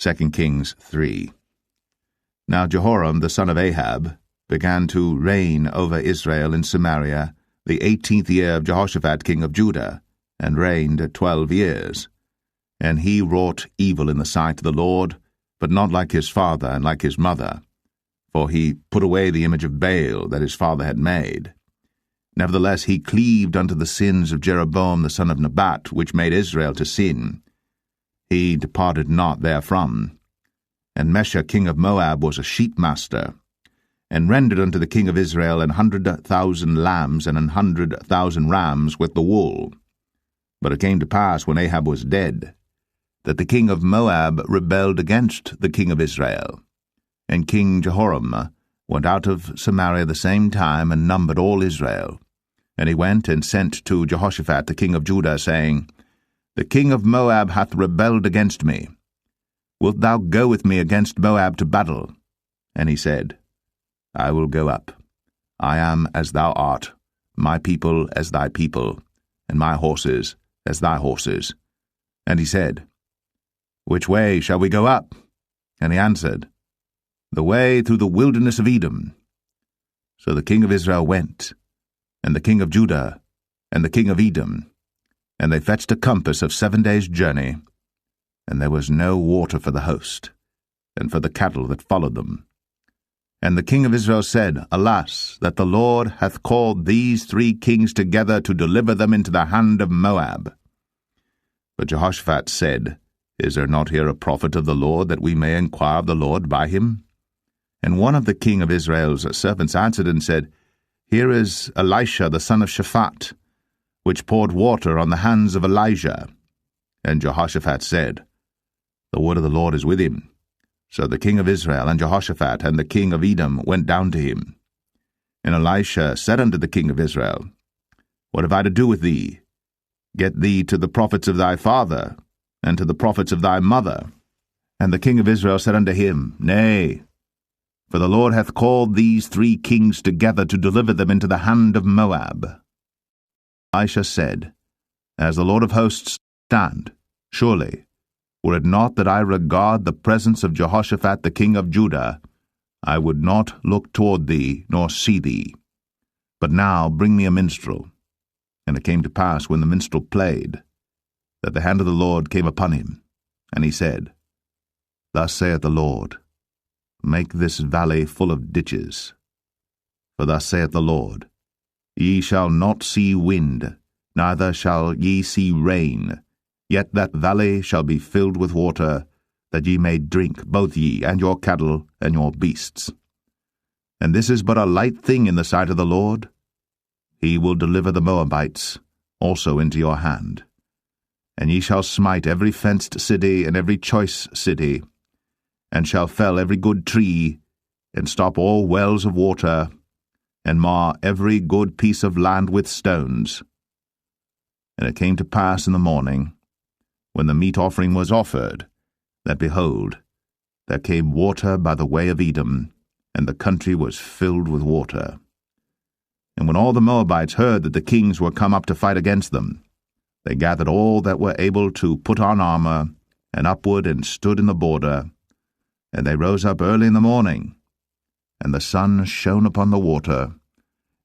2 Kings 3. Now Jehoram the son of Ahab began to reign over Israel in Samaria the 18th year of Jehoshaphat king of Judah, and reigned 12 years. And he wrought evil in the sight of the Lord, but not like his father and like his mother, for he put away the image of Baal that his father had made. Nevertheless he cleaved unto the sins of Jeroboam the son of Nebat, which made Israel to sin. He departed not therefrom. And Mesha king of Moab was a sheepmaster, and rendered unto the king of Israel 100,000 lambs and 100,000 rams with the wool. But it came to pass, when Ahab was dead, that the king of Moab rebelled against the king of Israel. And King Jehoram went out of Samaria the same time, and numbered all Israel. And he went and sent to Jehoshaphat the king of Judah, saying, The king of Moab hath rebelled against me. Wilt thou go with me against Moab to battle? And he said, I will go up. I am as thou art, my people as thy people, and my horses as thy horses. And he said, Which way shall we go up? And he answered, The way through the wilderness of Edom. So the king of Israel went, and the king of Judah, and the king of Edom, and they fetched a compass of 7 days' journey, and there was no water for the host, and for the cattle that followed them. And the king of Israel said, Alas, that the Lord hath called these 3 kings together to deliver them into the hand of Moab. But Jehoshaphat said, Is there not here a prophet of the Lord, that we may inquire of the Lord by him? And one of the king of Israel's servants answered and said, Here is Elisha the son of Shaphat, which poured water on the hands of Elijah. And Jehoshaphat said, The word of the Lord is with him. So the king of Israel and Jehoshaphat and the king of Edom went down to him. And Elisha said unto the king of Israel, What have I to do with thee? Get thee to the prophets of thy father, and to the prophets of thy mother. And the king of Israel said unto him, Nay, for the Lord hath called these 3 kings together to deliver them into the hand of Moab. Elisha said, As the Lord of hosts stand, surely, were it not that I regard the presence of Jehoshaphat the king of Judah, I would not look toward thee, nor see thee. But now bring me a minstrel. And it came to pass, when the minstrel played, that the hand of the Lord came upon him. And he said, Thus saith the Lord, Make this valley full of ditches. For thus saith the Lord, Ye shall not see wind, neither shall ye see rain, yet that valley shall be filled with water, that ye may drink, both ye, and your cattle, and your beasts. And this is but a light thing in the sight of the Lord. He will deliver the Moabites also into your hand. And ye shall smite every fenced city and every choice city, and shall fell every good tree, and stop all wells of water, and mar every good piece of land with stones. And it came to pass in the morning, when the meat offering was offered, that, behold, there came water by the way of Edom, and the country was filled with water. And when all the Moabites heard that the kings were come up to fight against them, they gathered all that were able to put on armor, and upward and stood in the border. And they rose up early in the morning, and the sun shone upon the water,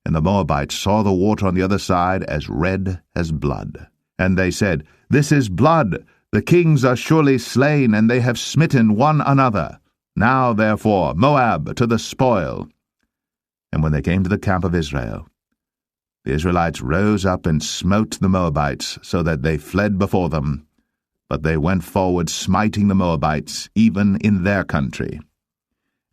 and the Moabites saw the water on the other side as red as blood. And they said, This is blood. The kings are surely slain, and they have smitten one another. Now, therefore, Moab to the spoil. And when they came to the camp of Israel, the Israelites rose up and smote the Moabites, so that they fled before them. But they went forward, smiting the Moabites, even in their country.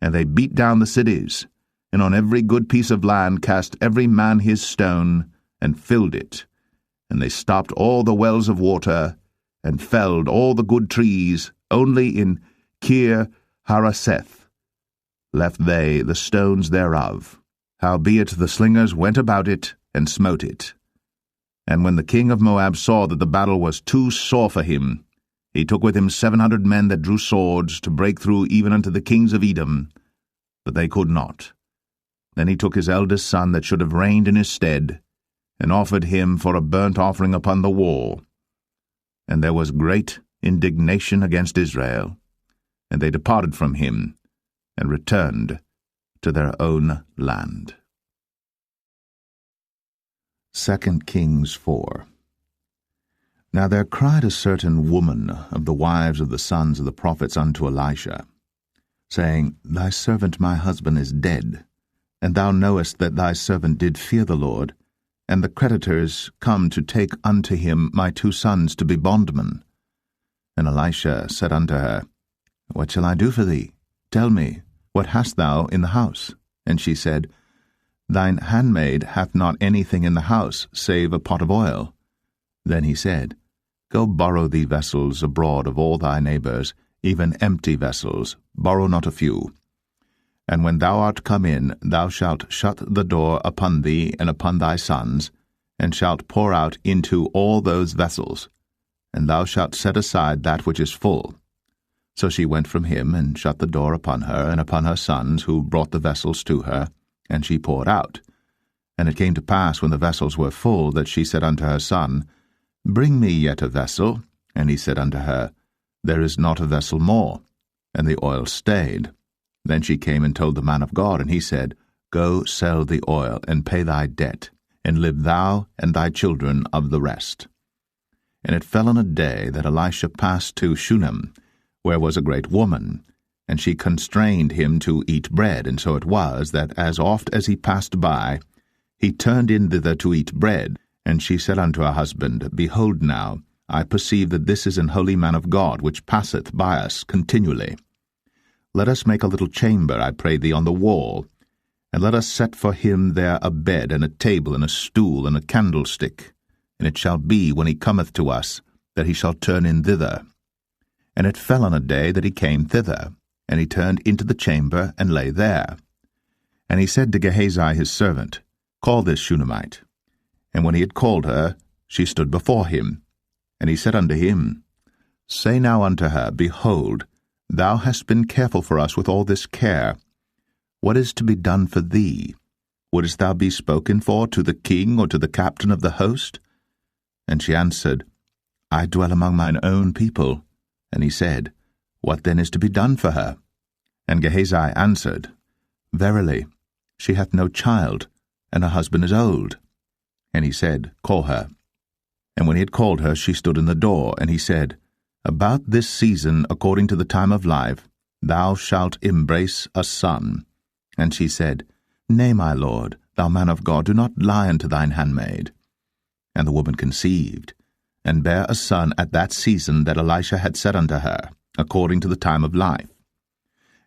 And they beat down the cities, and on every good piece of land cast every man his stone, and filled it. And they stopped all the wells of water, and felled all the good trees. Only in Kir Hareseth left they the stones thereof. Howbeit the slingers went about it, and smote it. And when the king of Moab saw that the battle was too sore for him, he took with him 700 men that drew swords, to break through even unto the kings of Edom, but they could not. Then he took his eldest son that should have reigned in his stead, and offered him for a burnt offering upon the wall. And there was great indignation against Israel. And they departed from him, and returned to their own land. 2 Kings 4. Now there cried a certain woman of the wives of the sons of the prophets unto Elisha, saying, Thy servant my husband is dead, and thou knowest that thy servant did fear the Lord, and the creditors come to take unto him my 2 sons to be bondmen. And Elisha said unto her, What shall I do for thee? Tell me, what hast thou in the house? And she said, Thine handmaid hath not anything in the house, save a pot of oil. Then he said, Go borrow thee vessels abroad of all thy neighbors, even empty vessels, borrow not a few. And when thou art come in, thou shalt shut the door upon thee and upon thy sons, and shalt pour out into all those vessels, and thou shalt set aside that which is full. So she went from him, and shut the door upon her and upon her sons, who brought the vessels to her, and she poured out. And it came to pass, when the vessels were full, that she said unto her son, Bring me yet a vessel. And he said unto her, There is not a vessel more. And the oil stayed. Then she came and told the man of God, and he said, Go sell the oil, and pay thy debt, and live thou and thy children of the rest. And it fell on a day that Elisha passed to Shunem, where was a great woman, and she constrained him to eat bread. And so it was, that as oft as he passed by, he turned in thither to eat bread. And she said unto her husband, Behold now, I perceive that this is an holy man of God, which passeth by us continually. Let us make a little chamber, I pray thee, on the wall, and let us set for him there a bed, and a table, and a stool, and a candlestick. And it shall be, when he cometh to us, that he shall turn in thither. And it fell on a day that he came thither, and he turned into the chamber, and lay there. And he said to Gehazi his servant, Call this Shunammite. And when he had called her, she stood before him. And he said unto him, Say now unto her, Behold, thou hast been careful for us with all this care. What is to be done for thee? Wouldest thou be spoken for to the king or to the captain of the host? And she answered, I dwell among mine own people. And he said, What then is to be done for her? And Gehazi answered, Verily, she hath no child, and her husband is old. And he said, Call her. And when he had called her, she stood in the door. And he said, About this season, according to the time of life, thou shalt embrace a son. And she said, Nay, my lord, thou man of God, do not lie unto thine handmaid. And the woman conceived, and bare a son at that season that Elisha had said unto her, according to the time of life.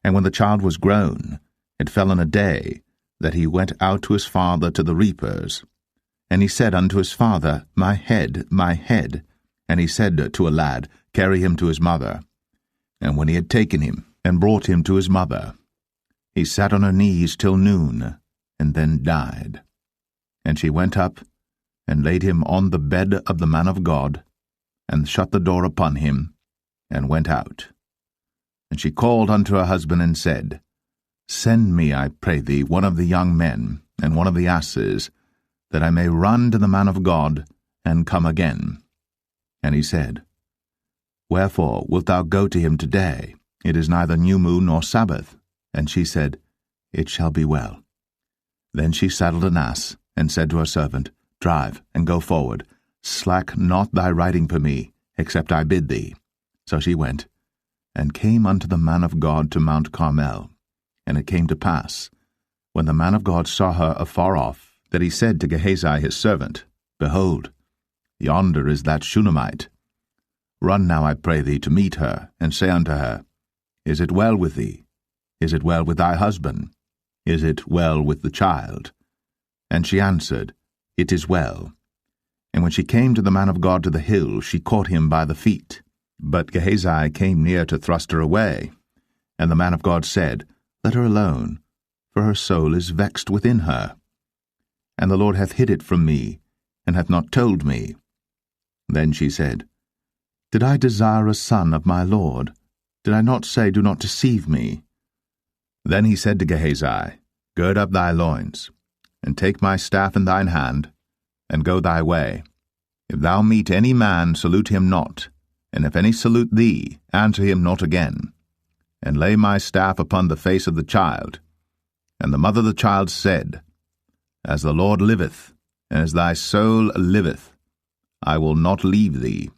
And when the child was grown, it fell on a day that he went out to his father to the reapers. And he said unto his father, My head, my head. And he said to a lad, Carry him to his mother. And when he had taken him, and brought him to his mother, he sat on her knees till noon, and then died. And she went up, and laid him on the bed of the man of God, and shut the door upon him, and went out. And she called unto her husband, and said, Send me, I pray thee, one of the young men, and one of the asses, that I may run to the man of God, and come again. And he said, Wherefore wilt thou go to him today? It is neither new moon nor Sabbath. And she said, It shall be well. Then she saddled an ass, and said to her servant, Drive, and go forward. Slack not thy riding for me, except I bid thee. So she went, and came unto the man of God to Mount Carmel. And it came to pass, when the man of God saw her afar off, that he said to Gehazi his servant, Behold, yonder is that Shunammite. Run now, I pray thee, to meet her, and say unto her, Is it well with thee? Is it well with thy husband? Is it well with the child? And she answered, It is well. And when she came to the man of God to the hill, she caught him by the feet. But Gehazi came near to thrust her away. And the man of God said, Let her alone, for her soul is vexed within her. And the Lord hath hid it from me, and hath not told me. Then she said, Did I desire a son of my Lord? Did I not say, Do not deceive me? Then he said to Gehazi, Gird up thy loins, and take my staff in thine hand, and go thy way. If thou meet any man, salute him not, and if any salute thee, answer him not again. and lay my staff upon the face of the child. And the mother of the child said, As the Lord liveth, and as thy soul liveth, I will not leave thee.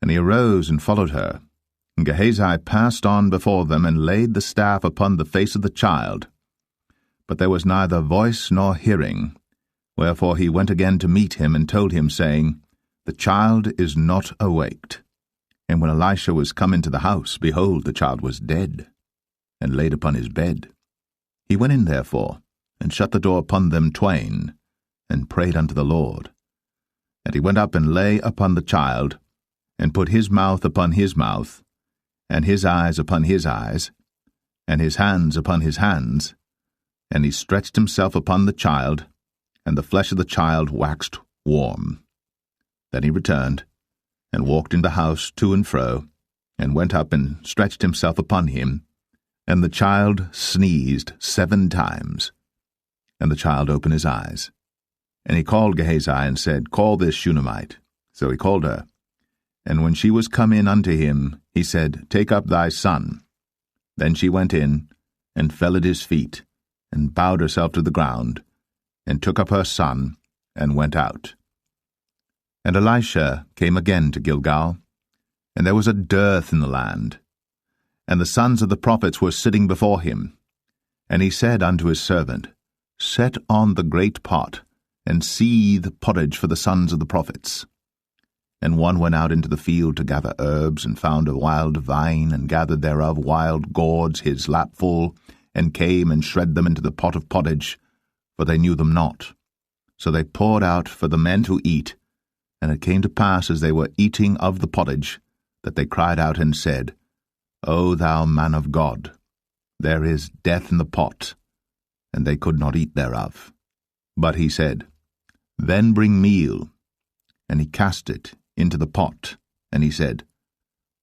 And he arose and followed her. And Gehazi passed on before them, and laid the staff upon the face of the child. But there was neither voice nor hearing. Wherefore he went again to meet him, and told him, saying, The child is not awaked. And when Elisha was come into the house, behold, the child was dead, and laid upon his bed. He went in therefore, and shut the door upon them twain, and prayed unto the Lord. And he went up and lay upon the child, and put his mouth upon his mouth, and his eyes upon his eyes, and his hands upon his hands, and he stretched himself upon the child, and the flesh of the child waxed warm. Then he returned, and walked in the house to and fro, and went up and stretched himself upon him, and the child sneezed 7 times. And the child opened his eyes. And he called Gehazi, and said, Call this Shunammite. So he called her. And when she was come in unto him, he said, Take up thy son. Then she went in, and fell at his feet, and bowed herself to the ground, and took up her son, and went out. And Elisha came again to Gilgal, and there was a dearth in the land. And the sons of the prophets were sitting before him. And he said unto his servant, Set on the great pot, and seethe pottage for the sons of the prophets. And one went out into the field to gather herbs, and found a wild vine, and gathered thereof wild gourds his lapful, and came and shred them into the pot of pottage, for they knew them not. So they poured out for the men to eat. And it came to pass, as they were eating of the pottage, that they cried out and said, O thou man of God, there is death in the pot. And they could not eat thereof. But he said, Then bring meal. And he cast it into the pot. And he said,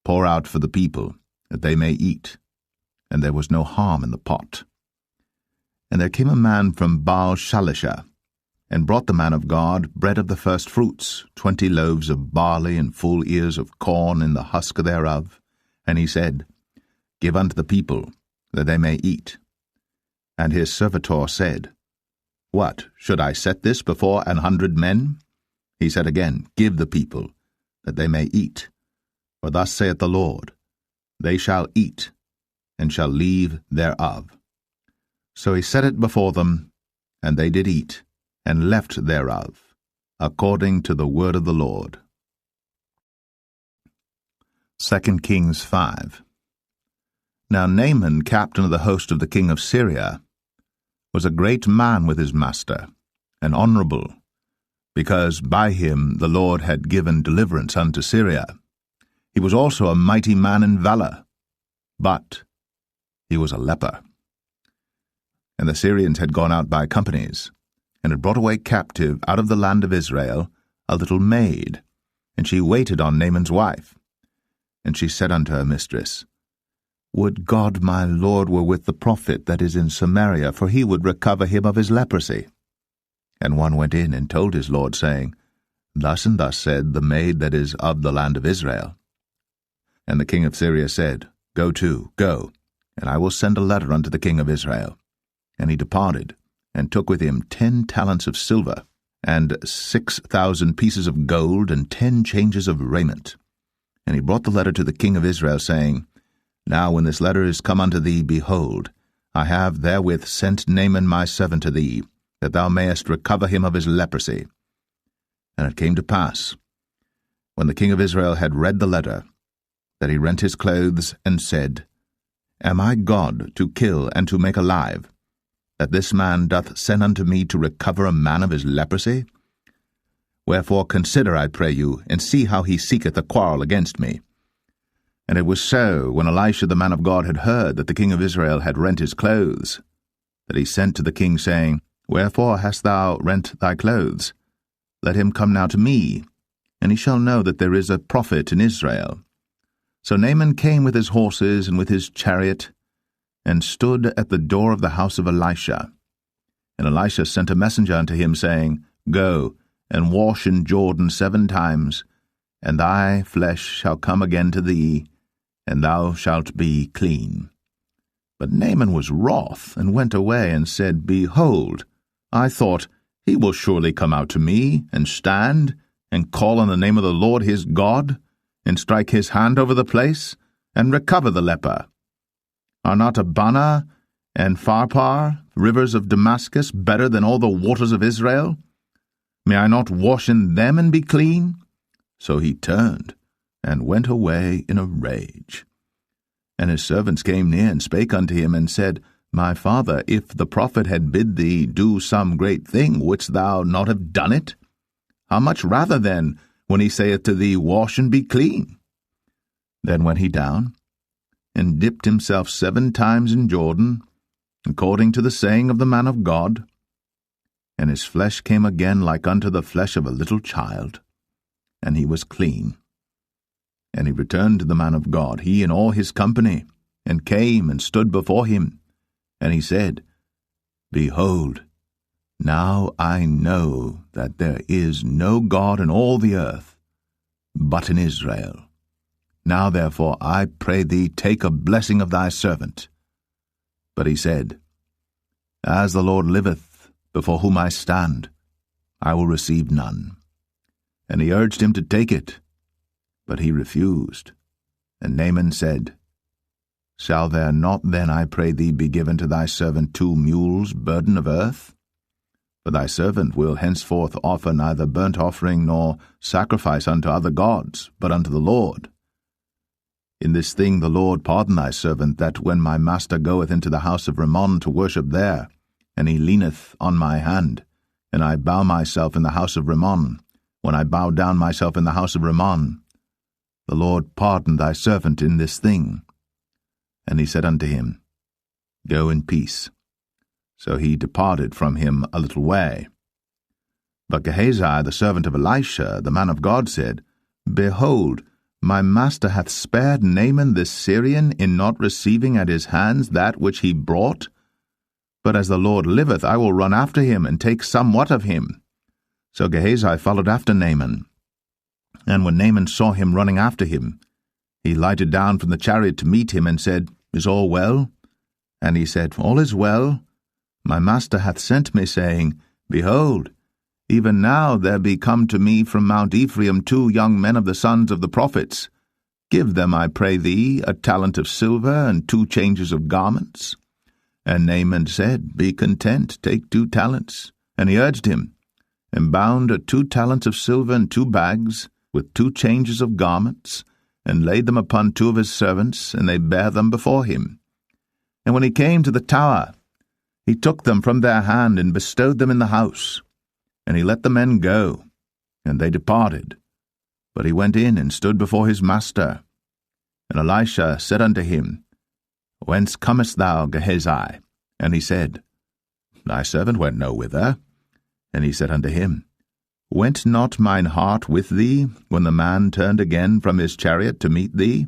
Pour out for the people, that they may eat. And there was no harm in the pot. And there came a man from Baal-Shalisha, and brought the man of God bread of the first fruits, 20 loaves of barley, and full ears of corn in the husk thereof. And he said, Give unto the people, that they may eat. And his servitor said, What, should I set this before 100 men? He said again, Give the people, that they may eat. For thus saith the Lord, They shall eat, and shall leave thereof. So he set it before them, and they did eat, and left thereof, according to the word of the Lord. 2 Kings 5. Now Naaman, captain of the host of the king of Syria, was a great man with his master, and honorable, because by him the Lord had given deliverance unto Syria. He was also a mighty man in valor, but he was a leper. And the Syrians had gone out by companies, and had brought away captive out of the land of Israel a little maid, and she waited on Naaman's wife. And she said unto her mistress, Would God my Lord were with the prophet that is in Samaria, for he would recover him of his leprosy. And one went in and told his lord, saying, Thus and thus said the maid that is of the land of Israel. And the king of Syria said, Go to, go, and I will send a letter unto the king of Israel. And he departed, and took with him 10 talents of silver, and 6,000 pieces of gold, and 10 changes of raiment. And he brought the letter to the king of Israel, saying, Now when this letter is come unto thee, behold, I have therewith sent Naaman my servant to thee, that thou mayest recover him of his leprosy. And it came to pass, when the king of Israel had read the letter, that he rent his clothes, and said, Am I God to kill and to make alive, that this man doth send unto me to recover a man of his leprosy? Wherefore consider, I pray you, and see how he seeketh a quarrel against me. And it was so, when Elisha the man of God had heard that the king of Israel had rent his clothes, that he sent to the king, saying, Wherefore hast thou rent thy clothes? Let him come now to me, and he shall know that there is a prophet in Israel. So Naaman came with his horses and with his chariot, and stood at the door of the house of Elisha. And Elisha sent a messenger unto him, saying, Go, and wash in Jordan 7 times, and thy flesh shall come again to thee, and thou shalt be clean. But Naaman was wroth, and went away, and said, Behold, I thought, he will surely come out to me, and stand, and call on the name of the Lord his God, and strike his hand over the place, and recover the leper. Are not Abana and Pharpar, rivers of Damascus, better than all the waters of Israel? May I not wash in them and be clean? So he turned, and went away in a rage. And his servants came near, and spake unto him, and said, My father, if the prophet had bid thee do some great thing, wouldst thou not have done it? How much rather then, when he saith to thee, Wash and be clean? Then went he down, and dipped himself 7 times in Jordan, according to the saying of the man of God. And his flesh came again like unto the flesh of a little child, and he was clean. And he returned to the man of God, he and all his company, and came and stood before him. And he said, Behold, now I know that there is no God in all the earth, but in Israel. Now therefore I pray thee, take a blessing of thy servant. But he said, As the Lord liveth, before whom I stand, I will receive none. And he urged him to take it, but he refused. And Naaman said, Shall there not then, I pray thee, be given to thy servant 2 mules' burden of earth? For thy servant will henceforth offer neither burnt offering nor sacrifice unto other gods, but unto the Lord. In this thing the Lord pardon thy servant, that when my master goeth into the house of Rimmon to worship there, and he leaneth on my hand, and I bow myself in the house of Rimmon, when I bow down myself in the house of Rimmon, the Lord pardon thy servant in this thing. And he said unto him, Go in peace. So he departed from him a little way. But Gehazi, the servant of Elisha, the man of God, said, Behold, my master hath spared Naaman this Syrian in not receiving at his hands that which he brought. But as the Lord liveth, I will run after him, and take somewhat of him. So Gehazi followed after Naaman. And when Naaman saw him running after him, he lighted down from the chariot to meet him, and said, Is all well? And he said, All is well. My master hath sent me, saying, Behold, even now there be come to me from Mount Ephraim 2 young men of the sons of the prophets. Give them, I pray thee, a talent of silver, and 2 changes of garments. And Naaman said, Be content, take 2 talents. And he urged him, and bound 2 talents of silver in 2 bags, with 2 changes of garments, and laid them upon 2 of his servants, and they bare them before him. And when he came to the tower, he took them from their hand, and bestowed them in the house. And he let the men go, and they departed. But he went in, and stood before his master. And Elisha said unto him, Whence comest thou, Gehazi? And he said, Thy servant went no whither. And he said unto him, Went not mine heart with thee, when the man turned again from his chariot to meet thee?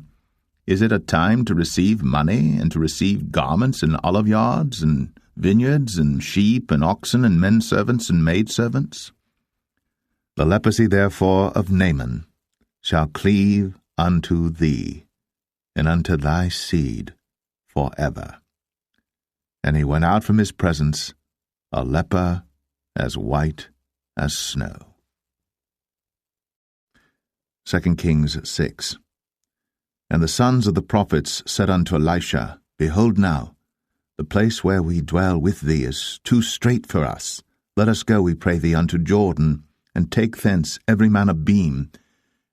Is it a time to receive money, and to receive garments, and oliveyards, and vineyards, and sheep, and oxen, and menservants, and maidservants? The leprosy therefore of Naaman shall cleave unto thee, and unto thy seed for ever. And he went out from his presence, a leper as white as snow. 2 Kings 6. And the sons of the prophets said unto Elisha, Behold now, the place where we dwell with thee is too strait for us. Let us go, we pray thee, unto Jordan, and take thence every man a beam,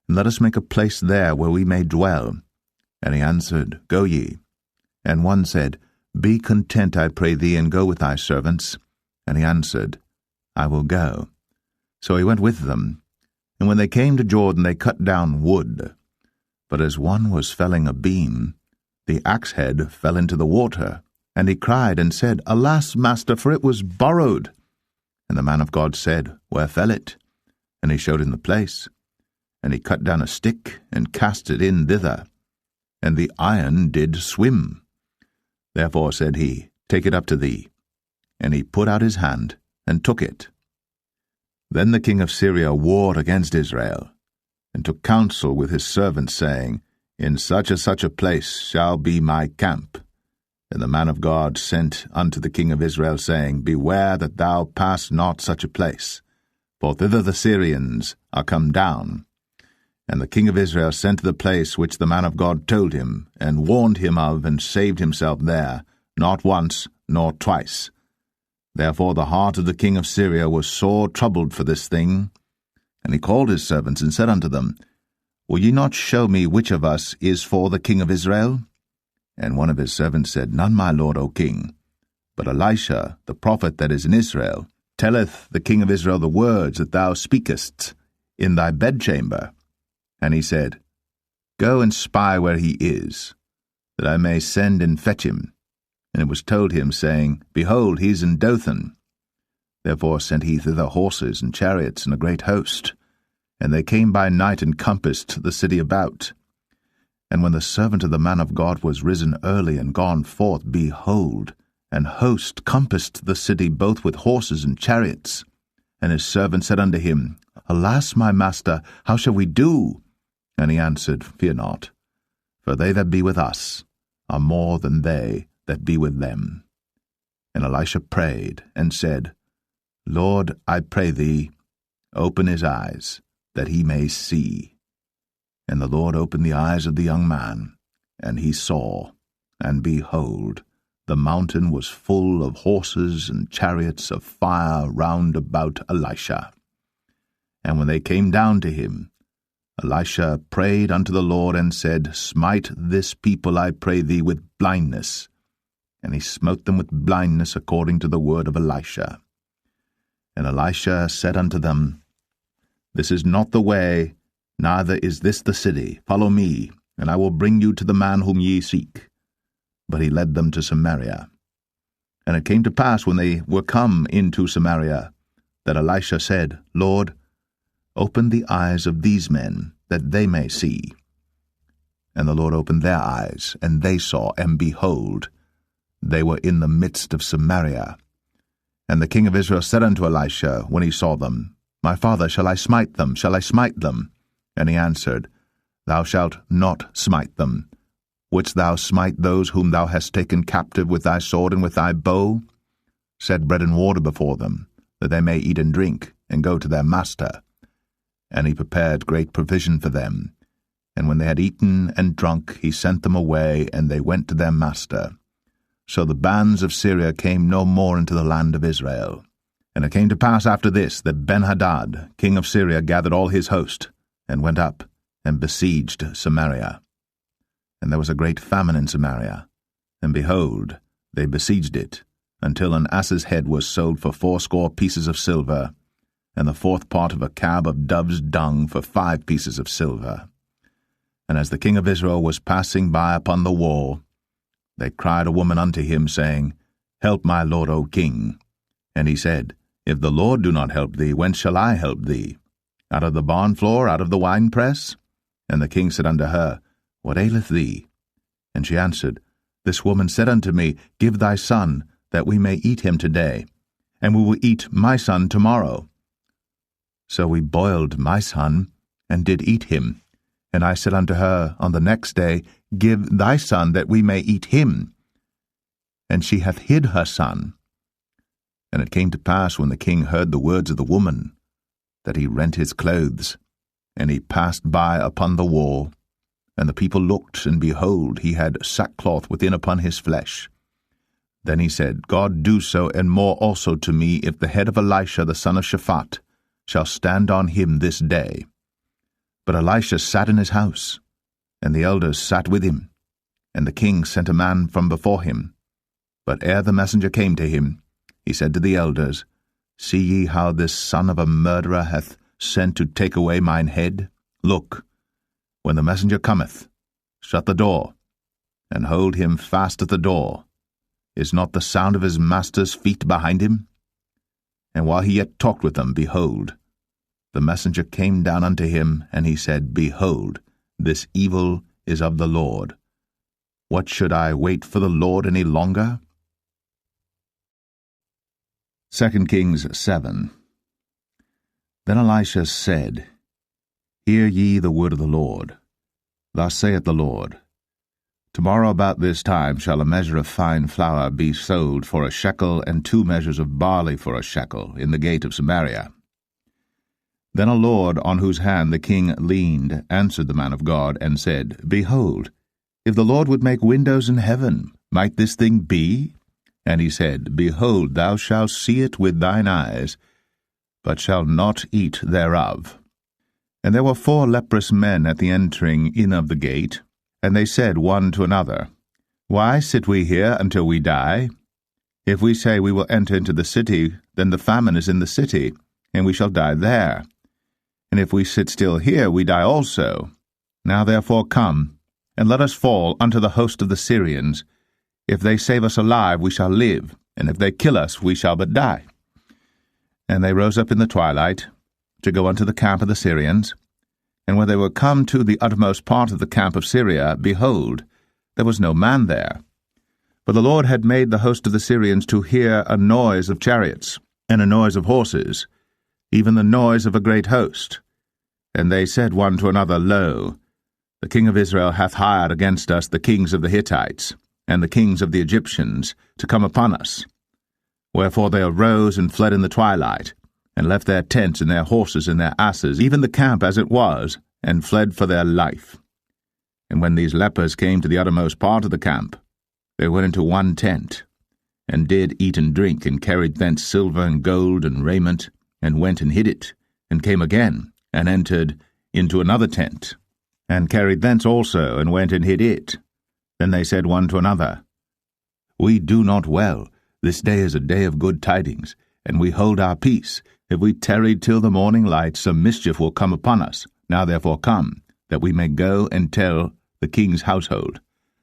and let us make a place there where we may dwell. And he answered, Go ye. And one said, Be content, I pray thee, and go with thy servants. And he answered, I will go. So he went with them. And when they came to Jordan, they cut down wood. But as one was felling a beam, the axe head fell into the water. And he cried and said, Alas, master, for it was borrowed. And the man of God said, Where fell it? And he showed him the place. And he cut down a stick, and cast it in thither. And the iron did swim. Therefore said he, Take it up to thee. And he put out his hand, and took it. Then the king of Syria warred against Israel, and took counsel with his servants, saying, In such a place shall be my camp. And the man of God sent unto the king of Israel, saying, Beware that thou pass not such a place, for thither the Syrians are come down. And the king of Israel sent to the place which the man of God told him, and warned him of, and saved himself there, not once nor twice. Therefore the heart of the king of Syria was sore troubled for this thing. And he called his servants, and said unto them, Will ye not show me which of us is for the king of Israel? And one of his servants said, None, my lord, O king. But Elisha, the prophet that is in Israel, telleth the king of Israel the words that thou speakest in thy bedchamber. And he said, Go and spy where he is, that I may send and fetch him. And it was told him, saying, Behold, he is in Dothan. Therefore sent he thither horses and chariots and a great host. And they came by night and compassed the city about. And when the servant of the man of God was risen early and gone forth, behold, an host compassed the city both with horses and chariots. And his servant said unto him, Alas, my master, how shall we do? And he answered, Fear not, for they that be with us are more than they that be with them. And Elisha prayed, and said, Lord, I pray thee, open his eyes, that he may see. And the Lord opened the eyes of the young man, and he saw, and behold, the mountain was full of horses and chariots of fire round about Elisha. And when they came down to him, Elisha prayed unto the Lord, and said, Smite this people, I pray thee, with blindness. And he smote them with blindness according to the word of Elisha. And Elisha said unto them, This is not the way, neither is this the city. Follow me, and I will bring you to the man whom ye seek. But he led them to Samaria. And it came to pass, when they were come into Samaria, that Elisha said, Lord, open the eyes of these men, that they may see. And the Lord opened their eyes, and they saw, and behold, they were in the midst of Samaria. And the king of Israel said unto Elisha, when he saw them, My father, shall I smite them? Shall I smite them? And he answered, Thou shalt not smite them. Wouldst thou smite those whom thou hast taken captive with thy sword and with thy bow? Set bread and water before them, that they may eat and drink, and go to their master. And he prepared great provision for them. And when they had eaten and drunk, he sent them away, and they went to their master. So the bands of Syria came no more into the land of Israel. And it came to pass after this, that Ben-Hadad, king of Syria, gathered all his host, and went up, and besieged Samaria. And there was a great famine in Samaria, and behold, they besieged it, until an ass's head was sold for 80 pieces of silver, and the 4th part of a cab of dove's dung for 5 pieces of silver. And as the king of Israel was passing by upon the wall, they cried a woman unto him, saying, Help my lord, O king. And he said, If the Lord do not help thee, whence shall I help thee? Out of the barn floor, out of the winepress? And the king said unto her, What aileth thee? And she answered, This woman said unto me, Give thy son, that we may eat him today, and we will eat my son tomorrow. So we boiled my son, and did eat him. And I said unto her on the next day, Give thy son, that we may eat him. And she hath hid her son. And it came to pass, when the king heard the words of the woman, that he rent his clothes, and he passed by upon the wall. And the people looked, and behold, he had sackcloth within upon his flesh. Then he said, God do so, and more also to me, if the head of Elisha the son of Shaphat shall stand on him this day. But Elisha sat in his house, and the elders sat with him. And the king sent a man from before him. But ere the messenger came to him, he said to the elders, See ye how this son of a murderer hath sent to take away mine head? Look, when the messenger cometh, shut the door, and hold him fast at the door. Is not the sound of his master's feet behind him? And while he yet talked with them, behold, the messenger came down unto him, and he said, Behold, this evil is of the Lord. What should I wait for the Lord any longer? 2 Kings 7. Then Elisha said, Hear ye the word of the Lord. Thus saith the Lord, Tomorrow about this time shall a measure of fine flour be sold for a shekel, and 2 measures of barley for a shekel, in the gate of Samaria. Then a lord on whose hand the king leaned answered the man of God, and said, Behold, if the Lord would make windows in heaven, might this thing be? And he said, Behold, thou shalt see it with thine eyes, but shalt not eat thereof. And there were 4 leprous men at the entering in of the gate, and they said one to another, Why sit we here until we die? If we say we will enter into the city, then the famine is in the city, and we shall die there. And if we sit still here, we die also. Now therefore come, and let us fall unto the host of the Syrians. If they save us alive, we shall live, and if they kill us, we shall but die. And they rose up in the twilight, to go unto the camp of the Syrians. And when they were come to the uttermost part of the camp of Syria, behold, there was no man there. For the Lord had made the host of the Syrians to hear a noise of chariots, and a noise of horses, even the noise of a great host. And they said one to another, Lo, the king of Israel hath hired against us the kings of the Hittites, and the kings of the Egyptians, to come upon us. Wherefore they arose and fled in the twilight, and left their tents and their horses and their asses, even the camp as it was, and fled for their life. And when these lepers came to the uttermost part of the camp, they went into one tent, and did eat and drink, and carried thence silver and gold and raiment, and went and hid it, and came again, and entered into another tent, and carried thence also, and went and hid it. Then they said one to another, We do not well. This day is a day of good tidings, and we hold our peace. If we tarry till the morning light, some mischief will come upon us. Now therefore come, that we may go and tell the king's household.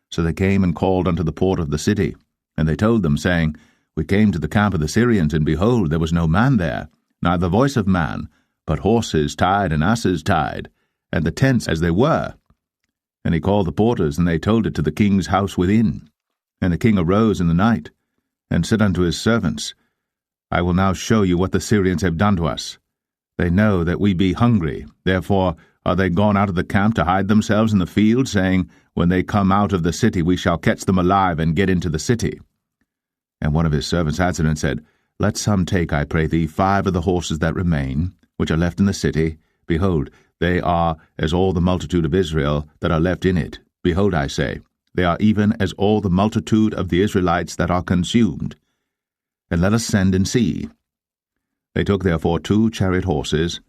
So they came and called unto the port of the city. And they told them, saying, We came to the camp of the Syrians, and behold, there was no man there, neither voice of man, but horses tied and asses tied, and the tents as they were. And he called the porters, and they told it to the king's house within. And the king arose in the night, and said unto his servants, I will now show you what the Syrians have done to us. They know that we be hungry, therefore are they gone out of the camp to hide themselves in the field, saying, When they come out of the city we shall catch them alive, and get into the city. And one of his servants answered and said, Let some take, I pray thee, 5 of the horses that remain, which are left in the city. Behold, they are as all the multitude of Israel that are left in it. Behold, I say, they are even as all the multitude of the Israelites that are consumed. And let us send and see. They took therefore 2 chariot horses,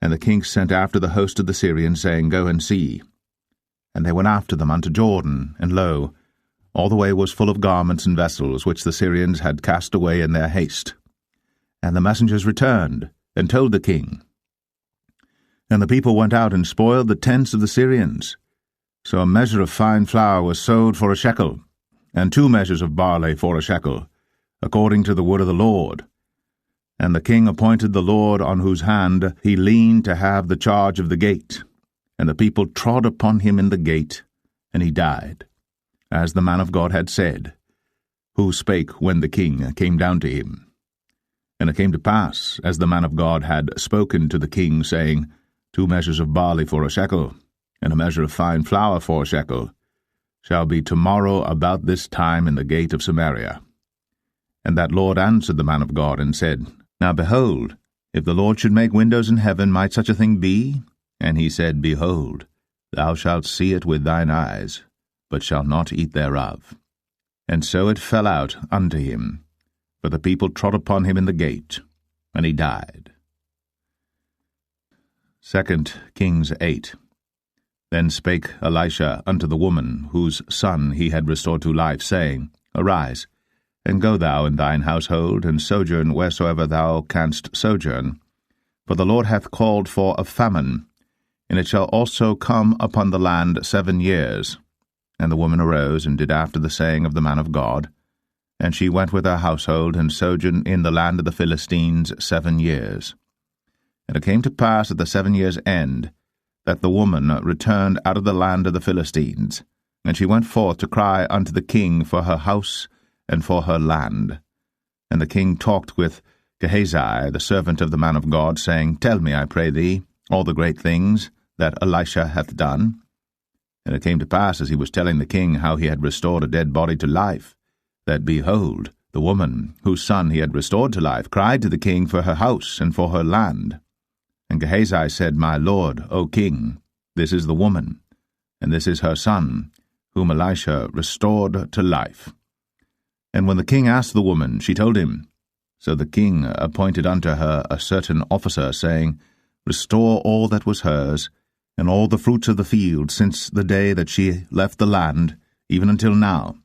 and the king sent after the host of the Syrians, saying, Go and see. And they went after them unto Jordan, and lo, all the way was full of garments and vessels, which the Syrians had cast away in their haste. And the messengers returned, and told the king. And the people went out and spoiled the tents of the Syrians. So a measure of fine flour was sold for a shekel, and 2 measures of barley for a shekel, according to the word of the Lord. And the king appointed the Lord on whose hand he leaned to have the charge of the gate. And the people trod upon him in the gate, and he died, as the man of God had said, who spake when the king came down to him. And it came to pass, as the man of God had spoken to the king, saying, 2 measures of barley for a shekel, and a measure of fine flour for a shekel, shall be tomorrow about this time in the gate of Samaria. And that Lord answered the man of God, and said, Now behold, if the Lord should make windows in heaven, might such a thing be? And he said, Behold, thou shalt see it with thine eyes, but shalt not eat thereof. And so it fell out unto him, for the people trod upon him in the gate, and he died. 2 Kings 8. Then spake Elisha unto the woman, whose son he had restored to life, saying, Arise, and go thou in thine household, and sojourn wheresoever thou canst sojourn. For the Lord hath called for a famine, and it shall also come upon the land 7 years. And the woman arose, and did after the saying of the man of God. And she went with her household, and sojourned in the land of the Philistines 7 years. And it came to pass at the 7 years' end, that the woman returned out of the land of the Philistines, and she went forth to cry unto the king for her house and for her land. And the king talked with Gehazi, the servant of the man of God, saying, Tell me, I pray thee, all the great things that Elisha hath done. And it came to pass, as he was telling the king how he had restored a dead body to life, that, behold, the woman, whose son he had restored to life, cried to the king for her house and for her land. And Gehazi said, My lord, O king, this is the woman, and this is her son, whom Elisha restored to life. And when the king asked the woman, she told him. So the king appointed unto her a certain officer, saying, Restore all that was hers, and all the fruits of the field, since the day that she left the land, even until now.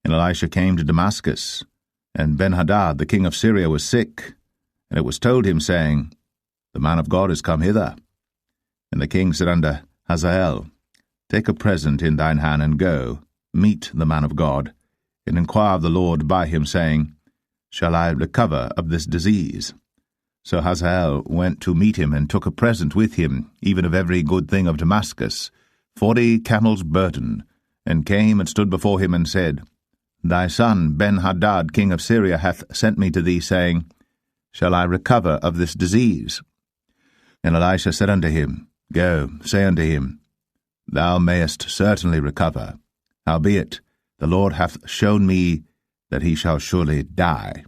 And Elisha came to Damascus, and Ben-Hadad the king of Syria was sick, and it was told him, saying, The man of God is come hither. And the king said unto Hazael, Take a present in thine hand, and go, meet the man of God, and inquire of the Lord by him, saying, Shall I recover of this disease? So Hazael went to meet him, and took a present with him, even of every good thing of Damascus, 40 camels' burden, and came and stood before him, and said, Thy son Ben-Hadad king of Syria hath sent me to thee, saying, Shall I recover of this disease? And Elisha said unto him, Go, say unto him, Thou mayest certainly recover. Howbeit, the Lord hath shown me that he shall surely die.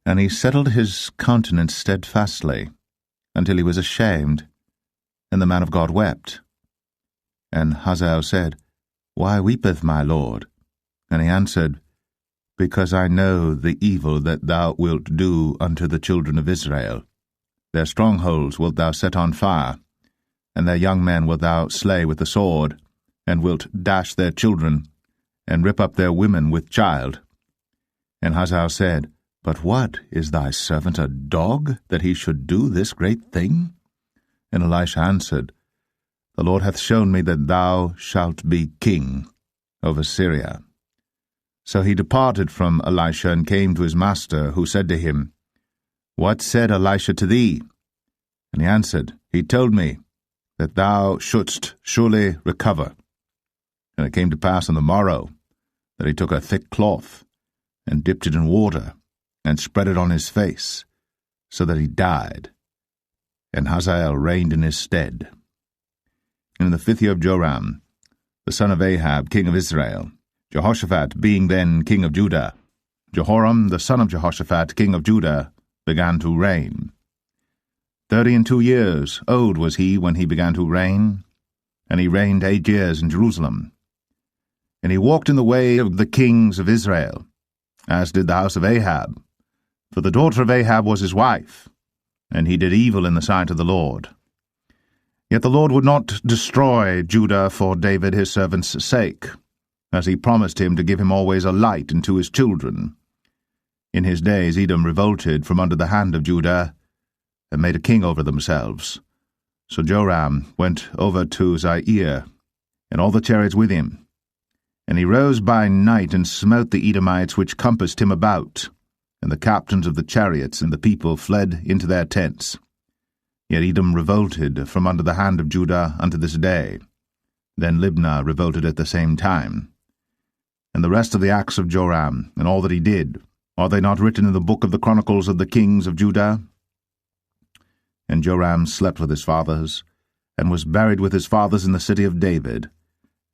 And he settled his countenance steadfastly, until he was ashamed, and the man of God wept. And Hazael said, Why weepeth my lord? And he answered, Because I know the evil that thou wilt do unto the children of Israel. Their strongholds wilt thou set on fire, and their young men wilt thou slay with the sword, and wilt dash their children, and rip up their women with child. And Hazael said, But what, is thy servant a dog, that he should do this great thing? And Elisha answered, The Lord hath shown me that thou shalt be king over Syria. So he departed from Elisha, and came to his master, who said to him, What said Elisha to thee? And he answered, He told me that thou shouldst surely recover. And it came to pass on the morrow that he took a thick cloth, and dipped it in water, and spread it on his face, so that he died. And Hazael reigned in his stead. And in the 5th year of Joram, the son of Ahab, king of Israel, Jehoshaphat being then king of Judah, Jehoram the son of Jehoshaphat, king of Judah, began to reign. 32 years old was he when he began to reign, and he reigned 8 years in Jerusalem. And he walked in the way of the kings of Israel, as did the house of Ahab, for the daughter of Ahab was his wife, and he did evil in the sight of the Lord. Yet the Lord would not destroy Judah for David his servant's sake, as he promised him to give him always a light unto his children. In his days Edom revolted from under the hand of Judah, and made a king over themselves. So Joram went over to Zair, and all the chariots with him. And he rose by night, and smote the Edomites which compassed him about, and the captains of the chariots and the people fled into their tents. Yet Edom revolted from under the hand of Judah unto this day. Then Libnah revolted at the same time. And the rest of the acts of Joram, and all that he did, are they not written in the book of the chronicles of the kings of Judah? And Joram slept with his fathers, and was buried with his fathers in the city of David,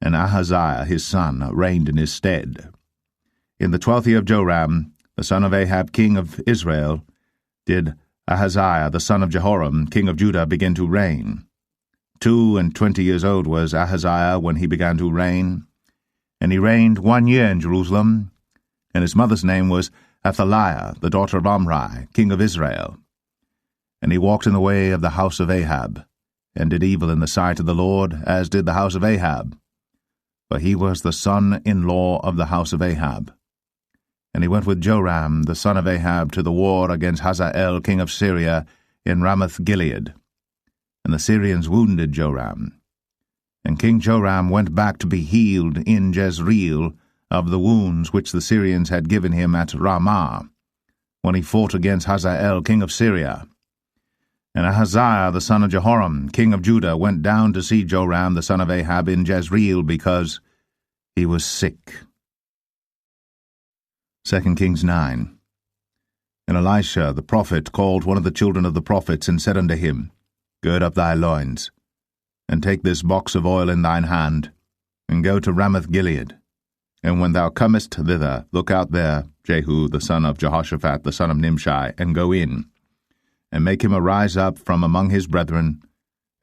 and Ahaziah his son reigned in his stead. In the 12th year of Joram, the son of Ahab king of Israel, did Ahaziah the son of Jehoram king of Judah begin to reign. 22 years old was Ahaziah when he began to reign, and he reigned 1 year in Jerusalem, and his mother's name was Athaliah, the daughter of Omri, king of Israel. And he walked in the way of the house of Ahab, and did evil in the sight of the Lord, as did the house of Ahab. For he was the son-in-law of the house of Ahab. And he went with Joram the son of Ahab to the war against Hazael king of Syria in Ramoth-Gilead. And the Syrians wounded Joram. And King Joram went back to be healed in Jezreel of the wounds which the Syrians had given him at Ramah, when he fought against Hazael king of Syria. And Ahaziah the son of Jehoram king of Judah went down to see Joram the son of Ahab in Jezreel, because he was sick. 2 Kings 9. And Elisha the prophet called one of the children of the prophets, and said unto him, Gird up thy loins. and take this box of oil in thine hand, and go to Ramoth-Gilead. And when thou comest thither, look out there Jehu the son of Jehoshaphat the son of Nimshi, and go in, and make him arise up from among his brethren,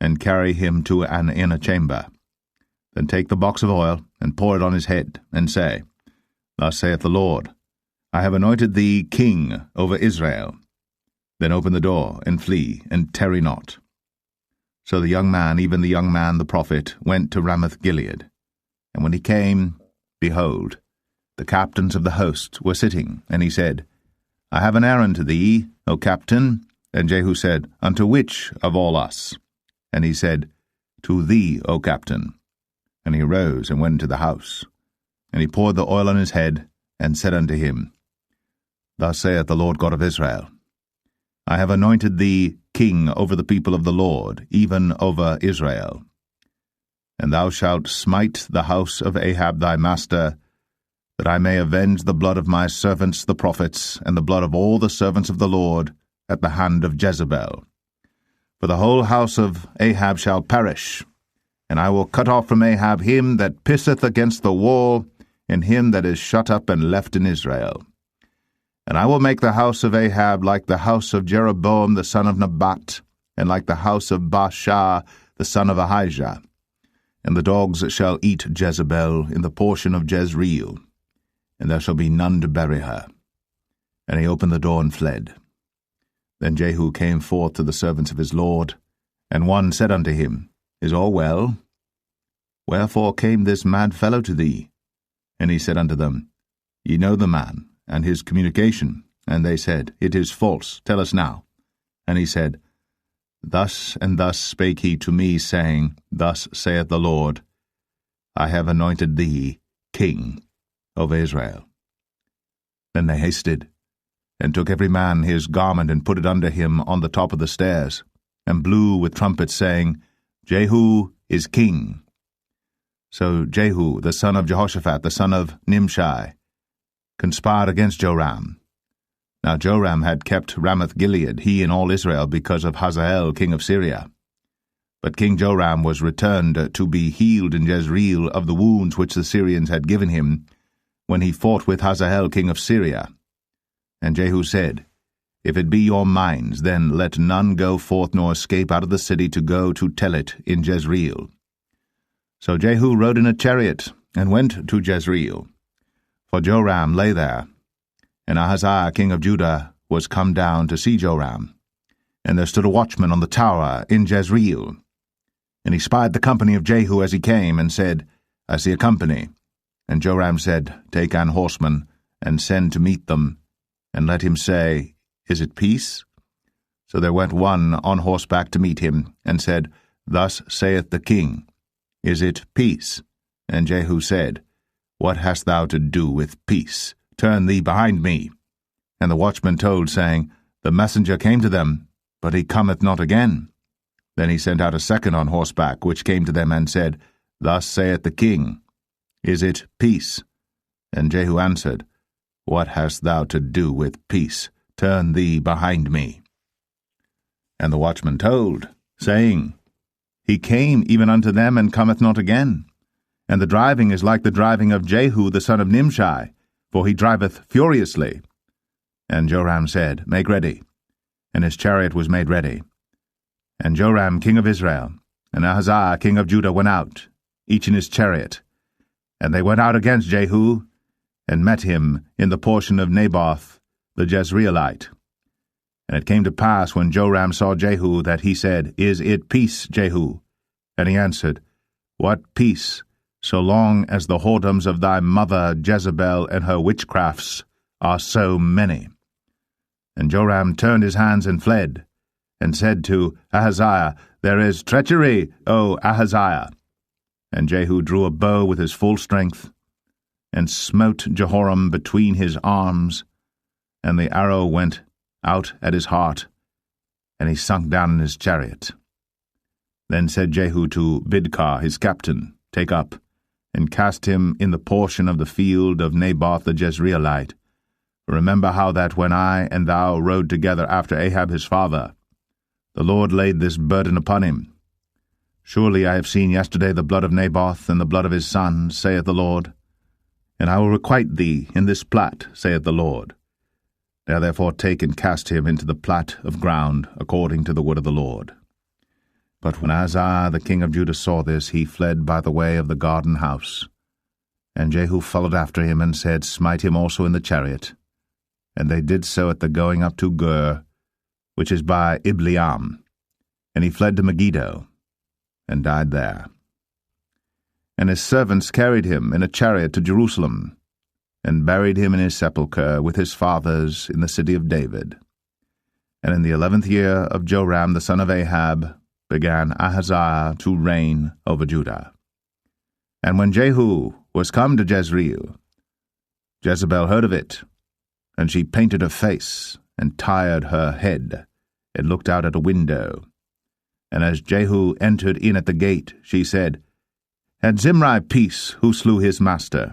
and carry him to an inner chamber. Then take the box of oil, and pour it on his head, and say, Thus saith the Lord, I have anointed thee king over Israel. Then open the door, and flee, and tarry not. So the young man, even the young man the prophet, went to Ramoth-Gilead. And when he came, behold, the captains of the host were sitting, and he said, I have an errand to thee, O captain. And Jehu said, Unto which of all us? And he said, To thee, O captain. And he arose and went into the house. And he poured the oil on his head, and said unto him, Thus saith the Lord God of Israel, I have anointed thee king over the people of the Lord, even over Israel. And thou shalt smite the house of Ahab thy master, that I may avenge the blood of my servants the prophets, and the blood of all the servants of the Lord, at the hand of Jezebel. For the whole house of Ahab shall perish, and I will cut off from Ahab him that pisseth against the wall, and him that is shut up and left in Israel. And I will make the house of Ahab like the house of Jeroboam the son of Nebat, and like the house of Baasha the son of Ahijah. And the dogs shall eat Jezebel in the portion of Jezreel, and there shall be none to bury her. And he opened the door and fled. Then Jehu came forth to the servants of his lord, and one said unto him, Is all well? Wherefore came this mad fellow to thee? And he said unto them, Ye know the man, and his communication. And they said, It is false, tell us now. And he said, Thus and thus spake he to me, saying, Thus saith the Lord, I have anointed thee king over Israel. Then they hasted, and took every man his garment, and put it under him on the top of the stairs, and blew with trumpets, saying, Jehu is king. So Jehu, the son of Jehoshaphat, the son of Nimshi, conspired against Joram. Now Joram had kept Ramoth-Gilead, he and all Israel, because of Hazael king of Syria. But King Joram was returned to be healed in Jezreel of the wounds which the Syrians had given him, when he fought with Hazael king of Syria. And Jehu said, If it be your minds, then let none go forth nor escape out of the city to go to tell it in Jezreel. So Jehu rode in a chariot, and went to Jezreel. For Joram lay there, and Ahaziah king of Judah was come down to see Joram. And there stood a watchman on the tower in Jezreel. And he spied the company of Jehu as he came, and said, I see a company. And Joram said, Take an horseman, and send to meet them, and let him say, Is it peace? So there went one on horseback to meet him, and said, Thus saith the king, Is it peace? And Jehu said, What hast thou to do with peace? Turn thee behind me. And the watchman told, saying, The messenger came to them, but he cometh not again. Then he sent out a second on horseback, which came to them, and said, Thus saith the king, Is it peace? And Jehu answered, What hast thou to do with peace? Turn thee behind me. And the watchman told, saying, He came even unto them, and cometh not again. And the driving is like the driving of Jehu the son of Nimshi, for he driveth furiously. And Joram said, Make ready. And his chariot was made ready. And Joram king of Israel, and Ahaziah king of Judah went out, each in his chariot. And they went out against Jehu, and met him in the portion of Naboth the Jezreelite. And it came to pass, when Joram saw Jehu, that he said, Is it peace, Jehu? And he answered, What peace, so long as the whoredoms of thy mother Jezebel and her witchcrafts are so many? And Joram turned his hands and fled, and said to Ahaziah, There is treachery, O Ahaziah. And Jehu drew a bow with his full strength, and smote Jehoram between his arms, and the arrow went out at his heart, and he sunk down in his chariot. Then said Jehu to Bidkar his captain, Take up, and cast him in the portion of the field of Naboth the Jezreelite. Remember how that when I and thou rode together after Ahab his father, the Lord laid this burden upon him. Surely I have seen yesterday the blood of Naboth and the blood of his son, saith the Lord. And I will requite thee in this plat, saith the Lord. Now therefore take and cast him into the plat of ground, according to the word of the Lord. But when Ahaziah the king of Judah saw this, he fled by the way of the garden house. And Jehu followed after him, and said, Smite him also in the chariot. And they did so at the going up to Gur, which is by Ibleam. And he fled to Megiddo, and died there. And his servants carried him in a chariot to Jerusalem, and buried him in his sepulchre with his fathers in the city of David. And in the 11th year of Joram the son of Ahab began Ahaziah to reign over Judah. And when Jehu was come to Jezreel, Jezebel heard of it, and she painted her face, and tired her head, and looked out at a window. And as Jehu entered in at the gate, she said, Had Zimri peace, who slew his master?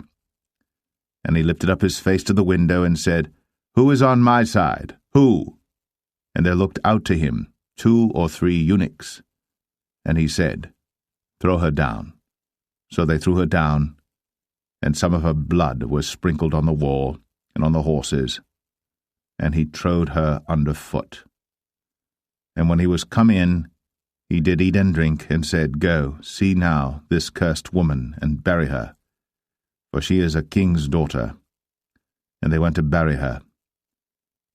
And he lifted up his face to the window, and said, Who is on my side? Who? And there looked out to him 2 or 3 eunuchs. And he said, Throw her down. So they threw her down, and some of her blood was sprinkled on the wall and on the horses, and he trode her under foot. And when he was come in, he did eat and drink, and said, Go, see now this cursed woman, and bury her, for she is a king's daughter. And they went to bury her.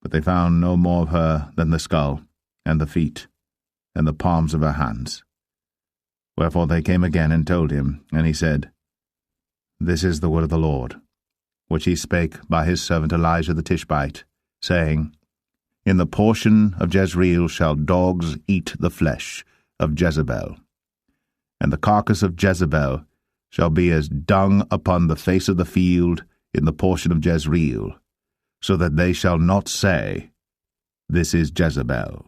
But they found no more of her than the skull, and the feet, and the palms of her hands. Wherefore they came again and told him, and he said, This is the word of the Lord, which he spake by his servant Elijah the Tishbite, saying, In the portion of Jezreel shall dogs eat the flesh of Jezebel, and the carcass of Jezebel shall be as dung upon the face of the field in the portion of Jezreel, so that they shall not say, This is Jezebel.